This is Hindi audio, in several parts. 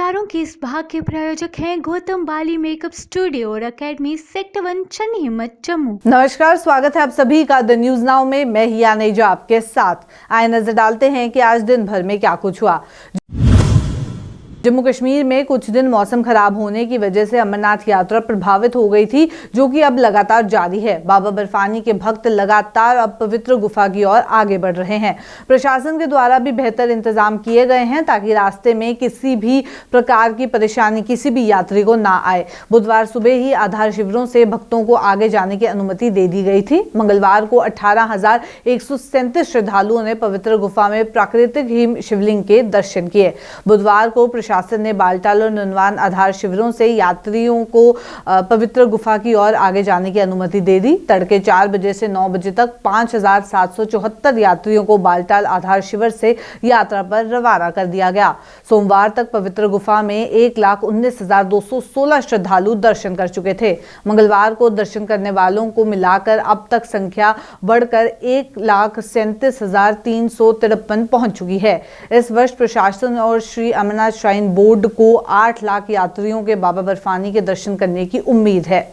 समाचारों के इस भाग के प्रायोजक हैं गौतम बाली मेकअप स्टूडियो और एकेडमी सेक्टर 1 चन्नी हिम्मत जम्मू। नमस्कार, स्वागत है आप सभी का द न्यूज नाउ में। मैं हिया नेजा आपके साथ। आए नजर डालते हैं कि आज दिन भर में क्या कुछ हुआ। जम्मू कश्मीर में कुछ दिन मौसम खराब होने की वजह से अमरनाथ यात्रा प्रभावित हो गई थी, जो कि अब लगातार जारी है। बाबा बर्फानी के भक्त लगातार अब पवित्र गुफा की ओर आगे बढ़ रहे हैं। प्रशासन के द्वारा भी बेहतर इंतजाम किए गए हैं ताकि रास्ते में किसी भी प्रकार की परेशानी किसी भी यात्री को ना आए। बुधवार सुबह ही आधार शिविरों से भक्तों को आगे जाने की अनुमति दे दी गई थी। मंगलवार को 18,137 श्रद्धालुओं ने पवित्र गुफा में प्राकृतिक हिम शिवलिंग के दर्शन किए। बुधवार को प्रशासन ने बालटाल और नुनवान आधार शिविरों से यात्रियों को पवित्र गुफा की ओर आगे जाने की अनुमति दे दी। तड़के 4 बजे से 9 बजे तक 5,774 यात्रियों को बालटाल आधार शिविर से यात्रा पर रवाना कर दिया गया। सोमवार तक पवित्र गुफा में 1,19,216 श्रद्धालु दर्शन कर चुके थे। मंगलवार को दर्शन करने वालों को मिलाकर अब तक संख्या बढ़कर 1,37,353 पहुंच चुकी है। इस वर्ष प्रशासन और श्री अमरनाथ श्राइन बोर्ड को 8 लाख यात्रियों के बाबा बर्फानी के दर्शन करने की उम्मीद है।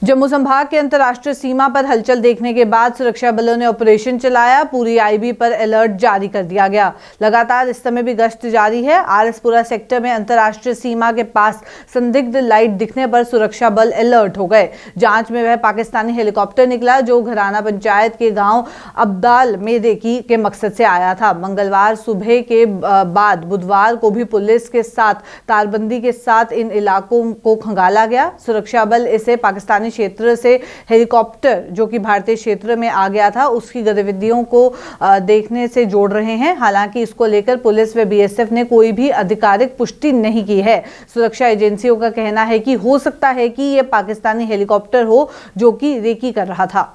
जम्मू संभाग के अंतर्राष्ट्रीय सीमा पर हलचल देखने के बाद सुरक्षा बलों ने ऑपरेशन चलाया। पूरी आईबी पर अलर्ट जारी कर दिया गया। लगातार इस समय भी गश्त जारी है। आरएसपुरा सेक्टर में अंतर्राष्ट्रीय सीमा के पास संदिग्ध लाइट दिखने पर सुरक्षा बल अलर्ट हो गए। जांच में वह पाकिस्तानी हेलीकॉप्टर निकला जो घराना पंचायत के गांव अब्दाल में रेकी के मकसद से आया था। मंगलवार सुबह के बाद बुधवार को भी पुलिस के साथ तारबंदी के साथ इन इलाकों को खंगाला गया। सुरक्षा बल इसे पाकिस्तानी क्षेत्र से हेलीकॉप्टर जो कि भारतीय क्षेत्र में आ गया था उसकी गतिविधियों को देखने से जोड़ रहे हैं। हालांकि इसको लेकर पुलिस व बीएसएफ ने कोई भी आधिकारिक पुष्टि नहीं की है। सुरक्षा एजेंसियों का कहना है कि हो सकता है कि यह पाकिस्तानी हेलीकॉप्टर हो जो कि रेकी कर रहा था।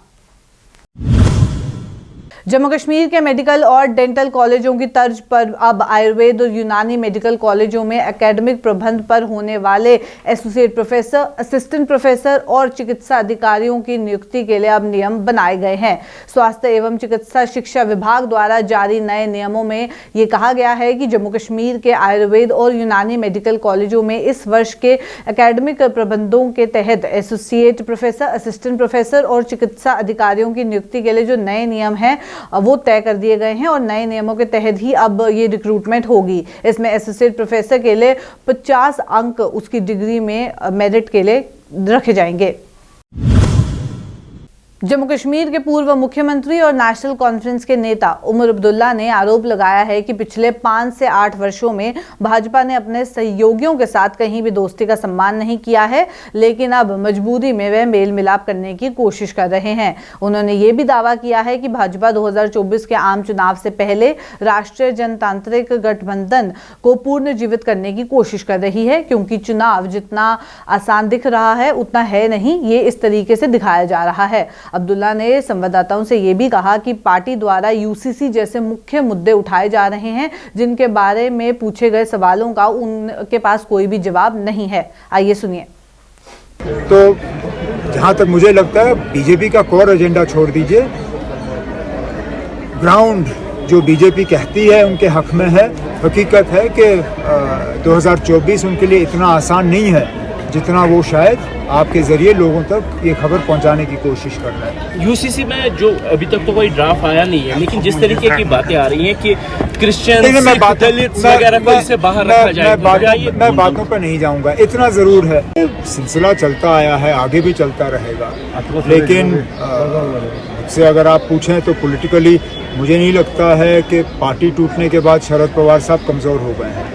जम्मू कश्मीर के मेडिकल और डेंटल कॉलेजों की तर्ज पर अब आयुर्वेद और यूनानी मेडिकल कॉलेजों में एकेडमिक प्रबंध पर होने वाले एसोसिएट प्रोफेसर, असिस्टेंट प्रोफेसर और चिकित्सा अधिकारियों की नियुक्ति के लिए अब नियम बनाए गए हैं। स्वास्थ्य एवं चिकित्सा शिक्षा विभाग द्वारा जारी नए नियमों में ये कहा गया है कि जम्मू कश्मीर के आयुर्वेद और यूनानी मेडिकल कॉलेजों में इस वर्ष के एकेडमिक प्रबंधों के तहत एसोसिएट प्रोफेसर, असिस्टेंट प्रोफेसर और चिकित्सा अधिकारियों की नियुक्ति के लिए जो नए नियम हैं वो तय कर दिए गए हैं और नए नियमों के तहत ही अब ये रिक्रूटमेंट होगी। इसमें एसोसिएट प्रोफेसर के लिए 50 अंक उसकी डिग्री में मेरिट के लिए रखे जाएंगे। जम्मू कश्मीर के पूर्व मुख्यमंत्री और नेशनल कॉन्फ्रेंस के नेता उमर अब्दुल्ला ने आरोप लगाया है कि पिछले 5 से 8 वर्षों में भाजपा ने अपने सहयोगियों के साथ कहीं भी दोस्ती का सम्मान नहीं किया है, लेकिन अब मजबूरी में वे मेल मिलाप करने की कोशिश कर रहे हैं। उन्होंने ये भी दावा किया है कि भाजपा 2024 के आम चुनाव से पहले राष्ट्रीय जनतांत्रिक गठबंधन को पुनर्जीवित करने की कोशिश कर रही है, क्योंकि चुनाव जितना आसान दिख रहा है उतना है नहीं, ये इस तरीके से दिखाया जा रहा है। अब्दुल्ला ने संवाददाताओं से यह भी कहा कि पार्टी द्वारा यूसीसी जैसे मुख्य मुद्दे उठाए जा रहे हैं जिनके बारे में पूछे गए सवालों का उनके पास कोई भी जवाब नहीं है। आइए सुनिए। तो जहां तक मुझे लगता है बीजेपी का कोर एजेंडा छोड़ दीजिए, ग्राउंड जो बीजेपी कहती है उनके हक में है। हकीकत है कि 2024 उनके लिए इतना आसान नहीं है जितना वो शायद आपके जरिए लोगों तक ये खबर पहुंचाने की कोशिश कर रहा है। यूसीसी में जो अभी तक तो कोई ड्राफ्ट आया नहीं है, लेकिन जिस तरीके की बातें आ रही हैं कि क्रिश्चियन, दलित वगैरह को इससे बाहर रखा जाएगा, मैं बातों पर नहीं जाऊंगा। इतना जरूर है सिलसिला चलता आया है, आगे भी चलता रहेगा। लेकिन मुझसे अगर आप पूछें तो पॉलिटिकली मुझे नहीं लगता है कि पार्टी टूटने के बाद शरद पवार साहब कमजोर हो गए हैं।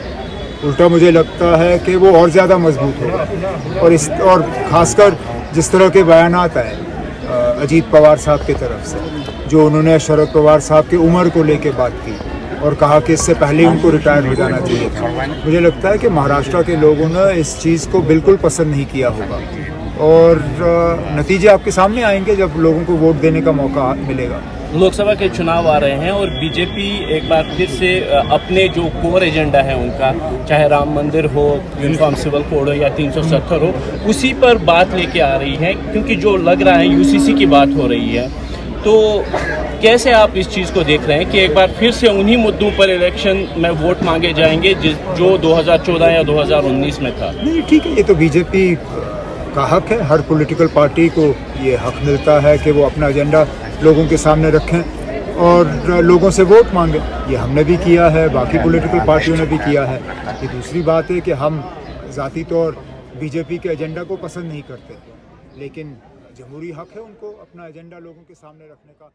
उल्टा मुझे लगता है कि वो और ज़्यादा मजबूत होगा। और खासकर जिस तरह के बयानात आए अजीत पवार साहब की तरफ से, जो उन्होंने शरद पवार साहब की उम्र को लेके बात की और कहा कि इससे पहले उनको रिटायर हो जाना चाहिए था, मुझे लगता है कि महाराष्ट्र के लोगों ने इस चीज़ को बिल्कुल पसंद नहीं किया होगा और नतीजे आपके सामने आएंगे जब लोगों को वोट देने का मौका मिलेगा। लोकसभा के चुनाव आ रहे हैं और बीजेपी एक बार फिर से अपने जो कोर एजेंडा है उनका, चाहे राम मंदिर हो, यूनिफॉर्म सिविल कोड हो या 370 हो, उसी पर बात लेके आ रही है, क्योंकि जो लग रहा है यूसीसी की बात हो रही है। तो कैसे आप इस चीज़ को देख रहे हैं कि एक बार फिर से उन्हीं मुद्दों पर इलेक्शन में वोट मांगे जाएंगे जो 2014 या 2019 में था? नहीं, ठीक है, ये तो बीजेपी का हक है। हर पॉलिटिकल पार्टी को ये हक मिलता है कि वो अपना एजेंडा लोगों के सामने रखें और लोगों से वोट मांगे। ये हमने भी किया है, बाकी पॉलिटिकल पार्टियों ने भी किया है। ये दूसरी बात है कि हम ज़ाती तौर बीजेपी के एजेंडा को पसंद नहीं करते, लेकिन जमहूरी हक है उनको अपना एजेंडा लोगों के सामने रखने का।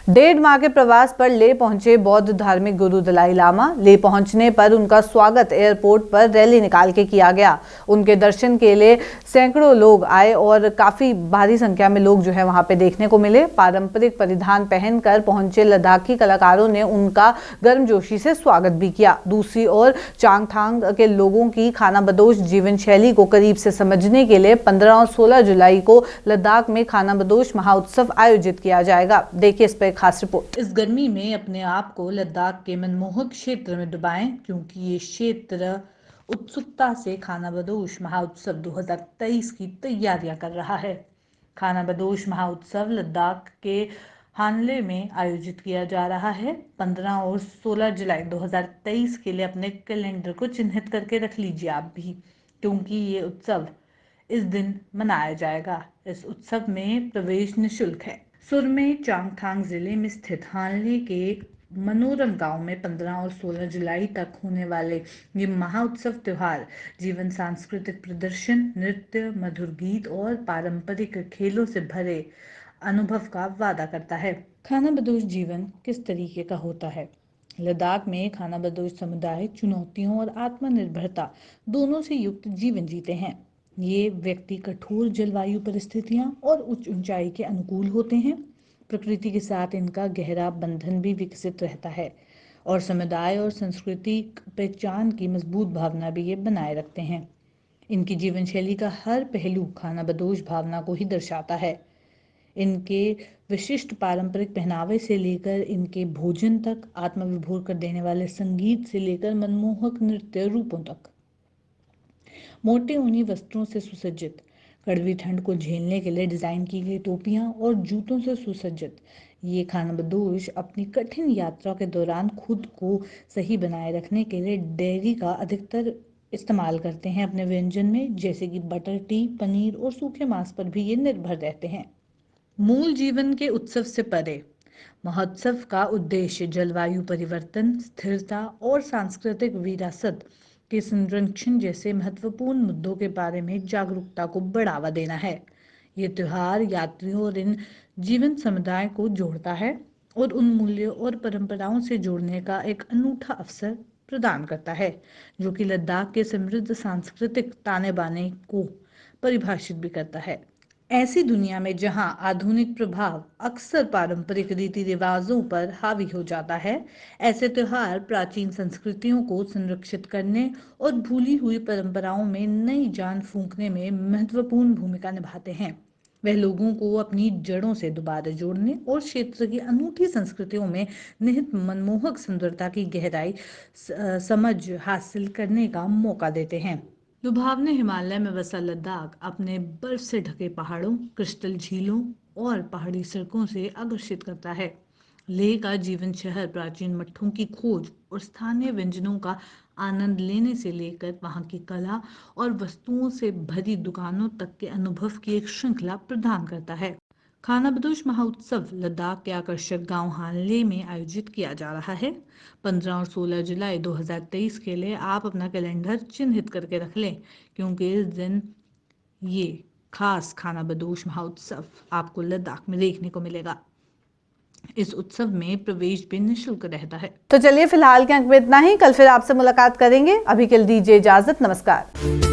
1.5 माह के प्रवास पर ले पहुंचे बौद्ध धार्मिक गुरु दलाई लामा। ले पहुंचने पर उनका स्वागत एयरपोर्ट पर रैली निकाल के किया गया। उनके दर्शन के लिए सैकड़ों लोग आए और काफी भारी संख्या में लोग जो है वहां पे देखने को मिले। पारंपरिक परिधान पहनकर पहुंचे लद्दाखी कलाकारों ने उनका गर्मजोशी से स्वागत भी किया। दूसरी ओर चांगथांग के लोगों की खानाबदोश जीवन शैली को करीब से समझने के लिए 15 और 16 जुलाई को लद्दाख में खानाबदोश महाउत्सव आयोजित किया जाएगा। देखिए इस पर खास रिपोर्ट। इस गर्मी में अपने आप को लद्दाख के मनमोहक क्षेत्र में डुबाएं, क्योंकि ये क्षेत्र उत्सुकता से खानाबदोश महाउत्सव 2023 की तैयारियां कर रहा है। खानाबदोश महाउत्सव लद्दाख के हानले में आयोजित किया जा रहा है। 15 और 16 जुलाई 2023 के लिए अपने कैलेंडर को चिन्हित करके रख लीजिए आप भी, क्योंकि ये उत्सव इस दिन मनाया जाएगा। इस उत्सव में प्रवेश निःशुल्क है। सुरमे चांगथांग जिले में स्थित हानले के मनोरम गांव में 15 और 16 जुलाई तक होने वाले ये महाउत्सव त्योहार जीवन सांस्कृतिक प्रदर्शन, नृत्य, मधुर गीत और पारंपरिक खेलों से भरे अनुभव का वादा करता है। खानाबदोश जीवन किस तरीके का होता है? लद्दाख में खानाबदोश समुदाय चुनौतियों और आत्मनिर्भरता दोनों से युक्त जीवन जीते हैं। ये व्यक्ति कठोर जलवायु परिस्थितियां और उच्च ऊंचाई के अनुकूल होते हैं। प्रकृति के साथ इनका गहरा बंधन भी विकसित रहता है और समुदाय और सांस्कृतिक पहचान की मजबूत भावना भी ये बनाए रखते हैं। इनकी जीवन शैली का हर पहलू खानाबदोश भावना को ही दर्शाता है। इनके विशिष्ट पारंपरिक पहनावे से लेकर इनके भोजन तक, आत्मविभोर कर देने वाले संगीत से लेकर मनमोहक नृत्य रूपों तक। मोटे ऊनी वस्त्रों से सुसज्जित, कड़वी ठंड को झेलने के लिए डिजाइन की गई टोपियां और जूतों से सुसज्जित ये खानाबदोश अपनी कठिन यात्रा के दौरान खुद को सही बनाए रखने के लिए डेयरी का अधिकतर इस्तेमाल करते हैं अपने व्यंजन में, जैसे कि बटर टी, पनीर और सूखे मांस पर भी ये निर्भर रहते हैं। मूल जीवन के उत्सव से परे महोत्सव का उद्देश्य जलवायु परिवर्तन, स्थिरता और सांस्कृतिक विरासत के संरक्षण जैसे महत्वपूर्ण मुद्दों के बारे में जागरूकता को बढ़ावा देना है। ये त्योहार यात्रियों और इन जीवन समुदाय को जोड़ता है और उन मूल्यों और परंपराओं से जोड़ने का एक अनूठा अवसर प्रदान करता है, जो कि लद्दाख के समृद्ध सांस्कृतिक ताने बाने को परिभाषित भी करता है। ऐसी दुनिया में जहां आधुनिक प्रभाव अक्सर पारंपरिक रीति रिवाजों पर हावी हो जाता है, ऐसे त्योहार प्राचीन संस्कृतियों को संरक्षित करने और भूली हुई परंपराओं में नई जान फूंकने में महत्वपूर्ण भूमिका निभाते हैं। वह लोगों को अपनी जड़ों से दोबारा जोड़ने और क्षेत्र की अनूठी संस्कृतियों में निहित मनमोहक सुंदरता की गहराई समझ हासिल करने का मौका देते हैं। लुभावने हिमालय में बसा लद्दाख अपने बर्फ से ढके पहाड़ों, क्रिस्टल झीलों और पहाड़ी सड़कों से आकर्षित करता है। लेह का जीवन शहर प्राचीन मठों की खोज और स्थानीय व्यंजनों का आनंद लेने से लेकर वहां की कला और वस्तुओं से भरी दुकानों तक के अनुभव की एक श्रृंखला प्रदान करता है। खानाबदोश महोत्सव लद्दाख के आकर्षक गांव हानले में आयोजित किया जा रहा है। 15 और 16 जुलाई 2023 के लिए आप अपना कैलेंडर चिन्हित करके रख लें, क्योंकि इस दिन ये खास खानाबदोश महोत्सव आपको लद्दाख में देखने को मिलेगा। इस उत्सव में प्रवेश भी निःशुल्क रहता है। तो चलिए फिलहाल के अंक में इतना ही। कल फिर आपसे मुलाकात करेंगे। अभी के लिए दीजिए इजाजत। नमस्कार।